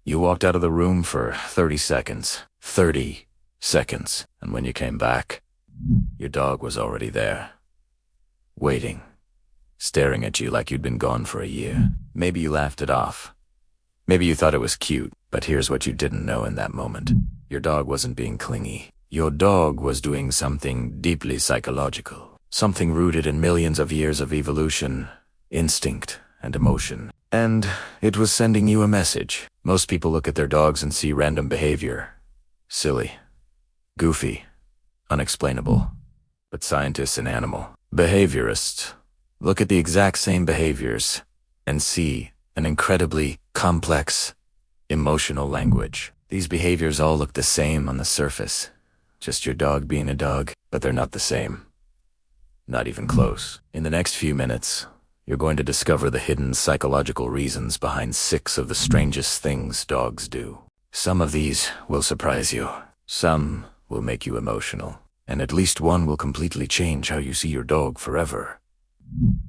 You walked out of the room for 30 seconds. 30 seconds. And when you came back, your dog was already there. Waiting. Staring at you like you'd been gone for a year. Maybe you laughed it off. Maybe you thought it was cute, but here's what you didn't know in that moment. Your dog wasn't being clingy. Your dog was doing something deeply psychological. Something rooted in millions of years of evolution, instinct, and emotion. And it was sending you a message. Most people look at their dogs and see random behavior. Silly. Goofy. Unexplainable. But scientists and animal behaviorists look at the exact same behaviors and see an incredibly complex, emotional language. These behaviors all look the same on the surface. Just your dog being a dog, but they're not the same. Not even close. In the next few minutes, you're going to discover the hidden psychological reasons behind 6 of the strangest things dogs do. Some of these will surprise you. Some will make you emotional. And at least one will completely change how you see your dog forever.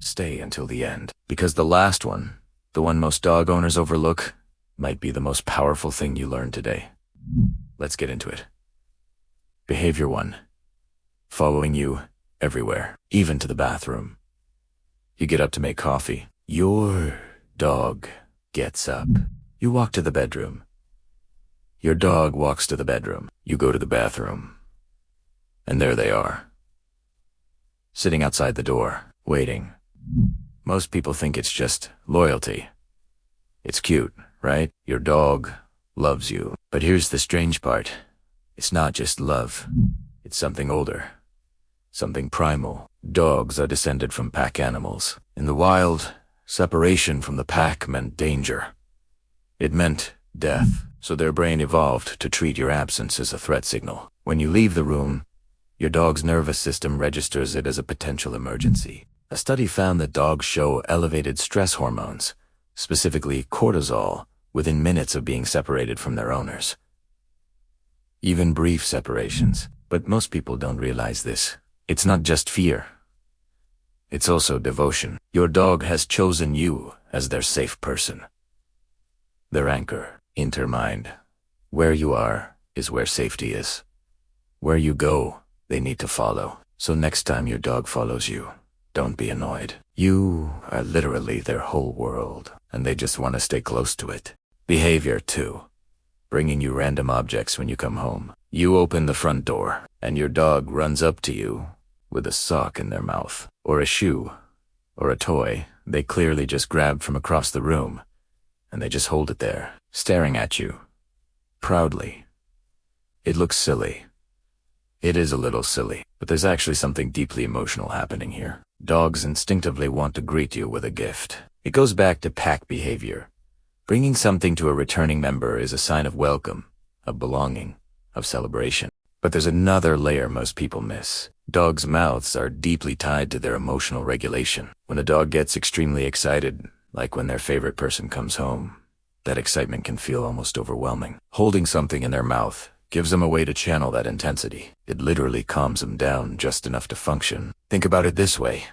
Stay until the end, because the last one, the one most dog owners overlook, might be the most powerful thing you learn today. Let's get into it. Behavior 1. Following you everywhere, even to the bathroom. You get up to make coffee. Your dog gets up. You walk to the bedroom. Your dog walks to the bedroom. You go to the bathroom. And there they are. Sitting outside the door, waiting. Most people think it's just loyalty. It's cute, right? Your dog loves you. But here's the strange part. It's not just love. It's something older. Something primal. Dogs are descended from pack animals. In the wild, separation from the pack meant danger. It meant death. So their brain evolved to treat your absence as a threat signal. When you leave the room, your dog's nervous system registers it as a potential emergency. A study found that dogs show elevated stress hormones, specifically cortisol, within minutes of being separated from their owners. Even brief separations. But most people don't realize this. It's not just fear. It's also devotion. Your dog has chosen you as their safe person. Their anchor, intermind. Where you are is where safety is. Where you go, they need to follow. So next time your dog follows you, don't be annoyed. You are literally their whole world, and they just want to stay close to it. Behavior 2. Bringing you random objects when you come home. You open the front door, and your dog runs up to you with a sock in their mouth, or a shoe, or a toy they clearly just grabbed from across the room, and they just hold it there, staring at you, proudly. It looks silly. It is a little silly, but there's actually something deeply emotional happening here. Dogs instinctively want to greet you with a gift. It goes back to pack behavior. Bringing something to a returning member is a sign of welcome, of belonging, of celebration. But there's another layer most people miss. Dogs' mouths are deeply tied to their emotional regulation. When a dog gets extremely excited, like when their favorite person comes home, that excitement can feel almost overwhelming. Holding something in their mouth gives them a way to channel that intensity. It literally calms them down just enough to function. Think about it this way.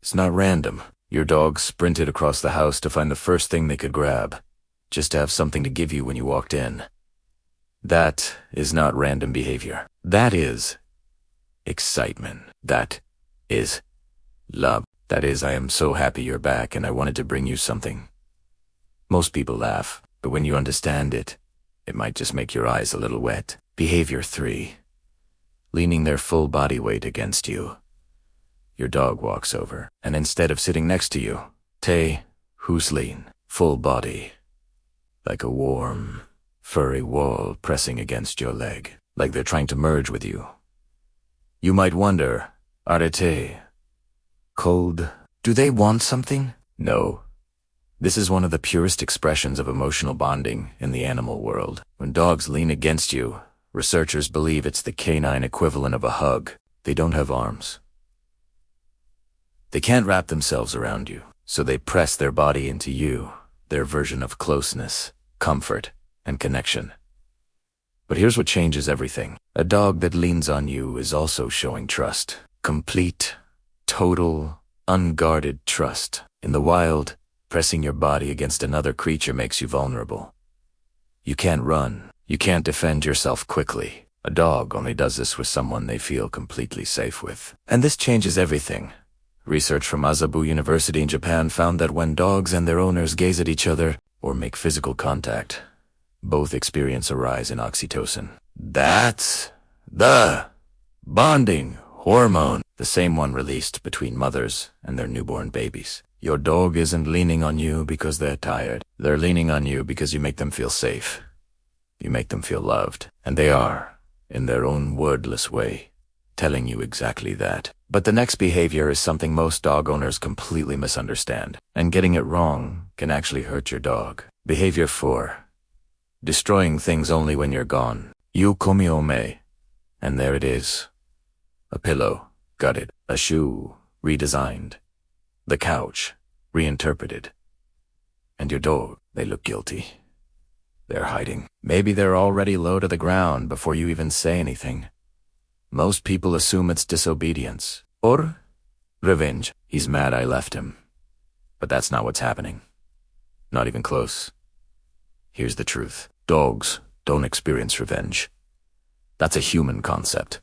It's not random. Your dog sprinted across the house to find the first thing they could grab, just to have something to give you when you walked in. That is not random behavior. That is excitement. That is love. That is, I am so happy you're back and I wanted to bring you something. Most people laugh, but when you understand it, it might just make your eyes a little wet. Behavior 3. Leaning their full body weight against you. Your dog walks over, and instead of sitting next to you, te huslean, full body, like a warm, furry wall pressing against your leg, like they're trying to merge with you. You might wonder, arete, cold, do they want something? No. This is one of the purest expressions of emotional bonding in the animal world. When dogs lean against you, researchers believe it's the canine equivalent of a hug. They don't have arms. They can't wrap themselves around you, so they press their body into you, their version of closeness, comfort, and connection. But here's what changes everything. A dog that leans on you is also showing trust. Complete, total, unguarded trust. In the wild, pressing your body against another creature makes you vulnerable. You can't run. You can't defend yourself quickly. A dog only does this with someone they feel completely safe with. And this changes everything. Research from Azabu University in Japan found that when dogs and their owners gaze at each other or make physical contact, both experience a rise in oxytocin. That's the bonding hormone, the same one released between mothers and their newborn babies. Your dog isn't leaning on you because they're tired. They're leaning on you because you make them feel safe. You make them feel loved. And they are, in their own wordless way, telling you exactly that. But the next behavior is something most dog owners completely misunderstand. And getting it wrong can actually hurt your dog. Behavior 4. Destroying things only when you're gone. You komiome. And there it is. A pillow, gutted. A shoe, redesigned. The couch, reinterpreted. And your dog, they look guilty. They're hiding. Maybe they're already low to the ground before you even say anything. Most people assume it's disobedience. Or revenge. He's mad I left him. But that's not what's happening. Not even close. Here's the truth. Dogs don't experience revenge. That's a human concept.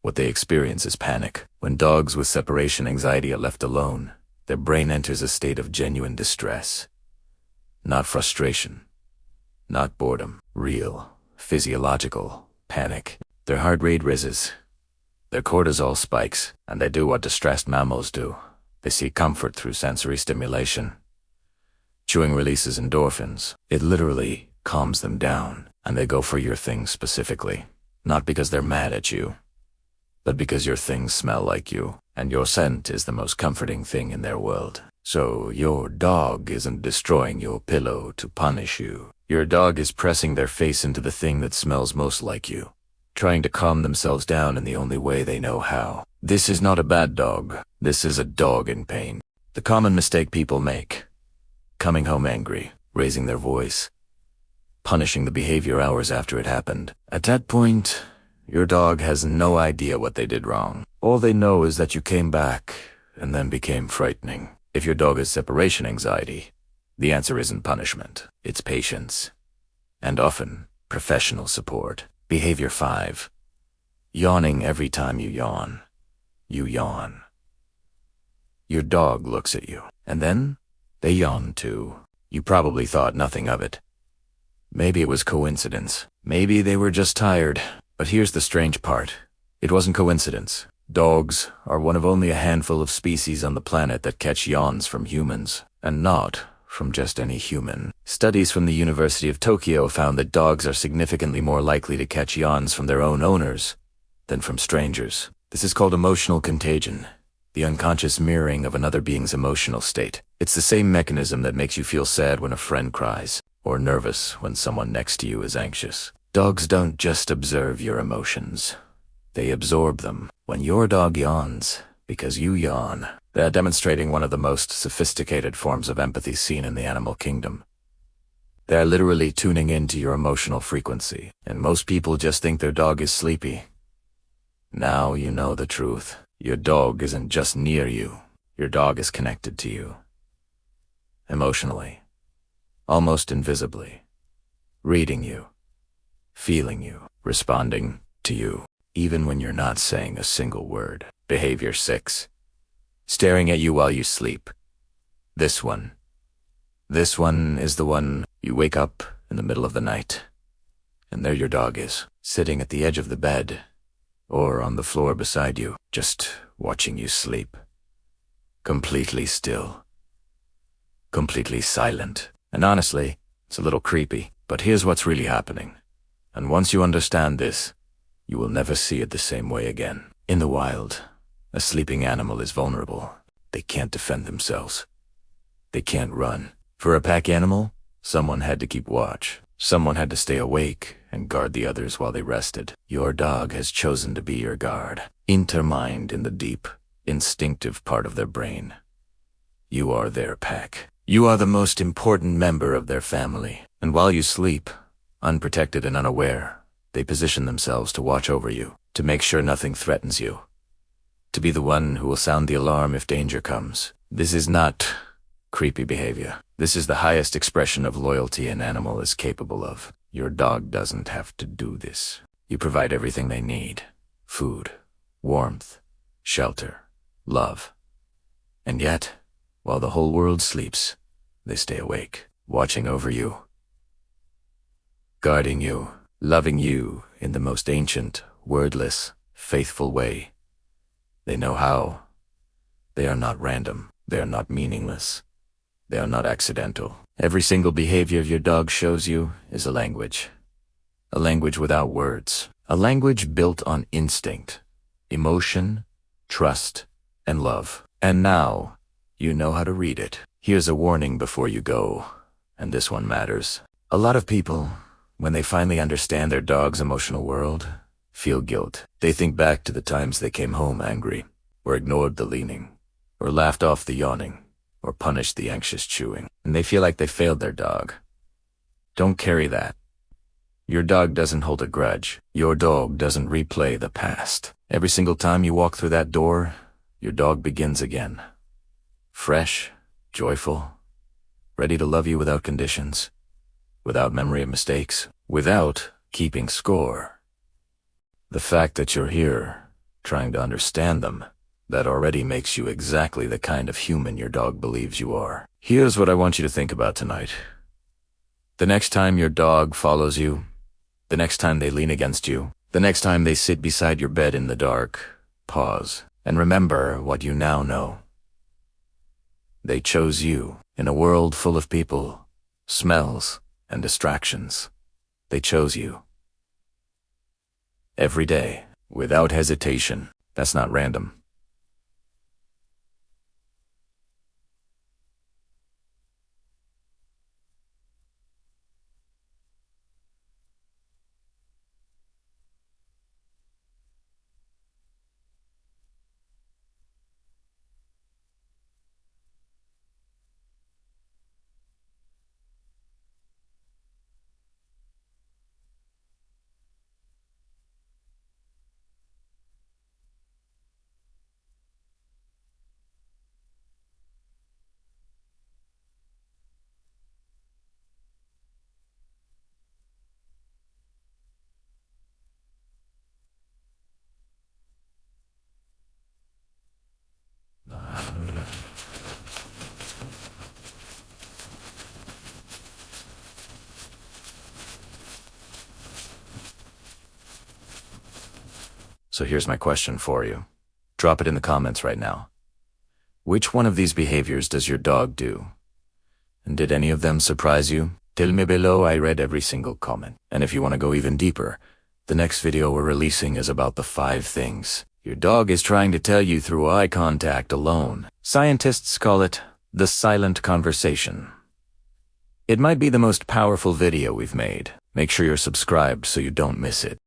What they experience is panic. When dogs with separation anxiety are left alone, their brain enters a state of genuine distress. Not frustration. Not boredom. Real, physiological panic. Their heart rate rises. Their cortisol spikes, and they do what distressed mammals do. They seek comfort through sensory stimulation. Chewing releases endorphins. It literally calms them down, and they go for your things specifically. Not because they're mad at you, but because your things smell like you, and your scent is the most comforting thing in their world. So your dog isn't destroying your pillow to punish you. Your dog is pressing their face into the thing that smells most like you, trying to calm themselves down in the only way they know how. This is not a bad dog. This is a dog in pain. The common mistake people make: coming home angry, raising their voice, punishing the behavior hours after it happened. At that point, your dog has no idea what they did wrong. All they know is that you came back and then became frightening. If your dog has separation anxiety, the answer isn't punishment. It's patience. And often, professional support. Behavior 5. Yawning every time you yawn. You yawn. Your dog looks at you, and then they yawn too. You probably thought nothing of it. Maybe it was coincidence. Maybe they were just tired. But here's the strange part. It wasn't coincidence. Dogs are one of only a handful of species on the planet that catch yawns from humans, and not from just any human. Studies from the University of Tokyo found that dogs are significantly more likely to catch yawns from their own owners than from strangers. This is called emotional contagion, the unconscious mirroring of another being's emotional state. It's the same mechanism that makes you feel sad when a friend cries, or nervous when someone next to you is anxious. Dogs don't just observe your emotions. They absorb them. When your dog yawns because you yawn, they're demonstrating one of the most sophisticated forms of empathy seen in the animal kingdom. They're literally tuning into your emotional frequency, and most people just think their dog is sleepy. Now you know the truth. Your dog isn't just near you. Your dog is connected to you. Emotionally. Almost invisibly. Reading you. Feeling you. Responding to you. Even when you're not saying a single word. Behavior 6. Staring at you while you sleep. This one is the one you wake up in the middle of the night, and there your dog is, sitting at the edge of the bed, or on the floor beside you, just watching you sleep. Completely still. Completely silent. And honestly, it's a little creepy, but here's what's really happening. And once you understand this, you will never see it the same way again. In the wild, a sleeping animal is vulnerable. They can't defend themselves. They can't run. For a pack animal, someone had to keep watch. Someone had to stay awake and guard the others while they rested. Your dog has chosen to be your guard, intermined in the deep, instinctive part of their brain. You are their pack. You are the most important member of their family. And while you sleep, unprotected and unaware, they position themselves to watch over you, to make sure nothing threatens you, to be the one who will sound the alarm if danger comes. This is not creepy behavior. This is the highest expression of loyalty an animal is capable of. Your dog doesn't have to do this. You provide everything they need: food, warmth, shelter, love. And yet, while the whole world sleeps, they stay awake, watching over you, guarding you, loving you in the most ancient, wordless, faithful way. They know how. They are not random. They are not meaningless. They are not accidental. Every single behavior your dog shows you is a language. A language without words. A language built on instinct, emotion, trust, and love. And now, you know how to read it. Here's a warning before you go, and this one matters. A lot of people, when they finally understand their dog's emotional world, feel guilt. They think back to the times they came home angry, or ignored the leaning, or laughed off the yawning, or punished the anxious chewing, and they feel like they failed their dog. Don't carry that. Your dog doesn't hold a grudge. Your dog doesn't replay the past. Every single time you walk through that door, your dog begins again. Fresh, joyful, ready to love you without conditions, without memory of mistakes, without keeping score. The fact that you're here, trying to understand them, that already makes you exactly the kind of human your dog believes you are. Here's what I want you to think about tonight. The next time your dog follows you, the next time they lean against you, the next time they sit beside your bed in the dark, pause and remember what you now know. They chose you in a world full of people, smells, and distractions. They chose you. Every day, without hesitation. That's not random. So here's my question for you. Drop it in the comments right now. Which one of these behaviors does your dog do? And did any of them surprise you? Tell me below. I read every single comment. And if you want to go even deeper, the next video we're releasing is about the 5 things your dog is trying to tell you through eye contact alone. Scientists call it the silent conversation. It might be the most powerful video we've made. Make sure you're subscribed so you don't miss it.